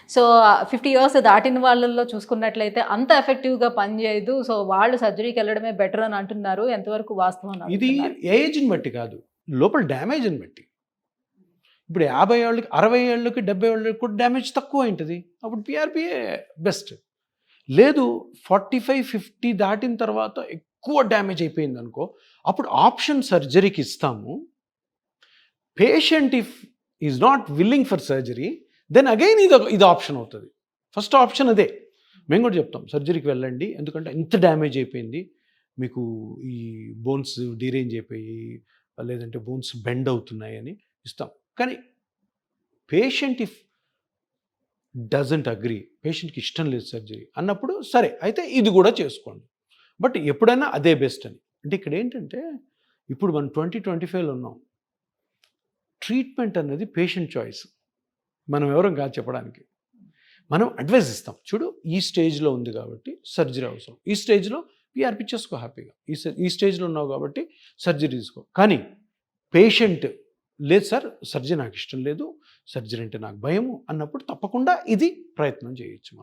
So, 50 years దాటిన వాళ్ళలో చూసుకున్నట్లయితే అంత ఎఫెక్టివ్‌గా పనిచేయదు. సో, వాళ్ళు సర్జరీకెళ్ళడమే బెటర్ అని అంటున్నారు. ఎంతవరకు వాస్తవం అని ఇది అడుగుతున్నారు? ఏజ్‌ని బట్టి కాదు. లోపల డ్యామేజ్‌ని బట్టి. ఇప్పుడు 50 ఏళ్ళకి, 60 ఏళ్ళకి, 70 ఏళ్ళకి కూడా డ్యామేజ్ తక్కువైంటది. అప్పుడు పీఆర్‌పీయే బెస్ట్. లేదు 45, 50 దాటిన తర్వాత ఎక్కువ డ్యామేజ్ అయిపోయిందనుకో, అప్పుడు ఆప్షన్ సర్జరీకి ఇస్తాము. Patient if is not willing for surgery, then again ఇది ఆప్షన్ అవుతది. ఫస్ట్ ఆప్షన్ అదే. మేము కూడా చెప్తాం సర్జరీకి వెళ్ళండి. ఎందుకంటే ఇంత డ్యామేజ్ అయిపోయింది. మీకు ఈ బోన్స్ డీరేంజ్ అయిపోయి, లేదంటే బోన్స్ బెండ్ అవుతున్నాయని ఇస్తాం. కానీ పేషెంట్ ఇఫ్ డజంట్ అగ్రీ, పేషెంట్‌కి ఇష్టం లేదు సర్జరీ అన్నప్పుడు సరే అయితే ఇది కూడా చేసుకోండి. బట్ ఎప్పుడైనా అదే బెస్ట్ అని. అంటే ఇక్కడ ఏంటంటే ఇప్పుడు మనం 2025లో ఉన్నాం. ట్రీట్మెంట్ అన్నది పేషెంట్ చాయిస్. మనం ఎవరం కాదు చెప్పడానికి. మనం అడ్వైస్ ఇస్తాం. చూడు ఈ స్టేజ్‌లో ఉంది కాబట్టి సర్జరీ అవసరం. ఈ స్టేజ్‌లో పీఆర్‌పీ చేసుకో హ్యాపీగా. ఈ స్టేజ్‌లో ఉన్నావు కాబట్టి సర్జరీ తీసుకో. కానీ పేషెంట్ లేదు సార్ సర్జరీ నాకు ఇష్టం లేదు, సర్జరీ అంటే నాకు భయము అన్నప్పుడు తప్పకుండా ఇది ప్రయత్నం చేయొచ్చు మనం.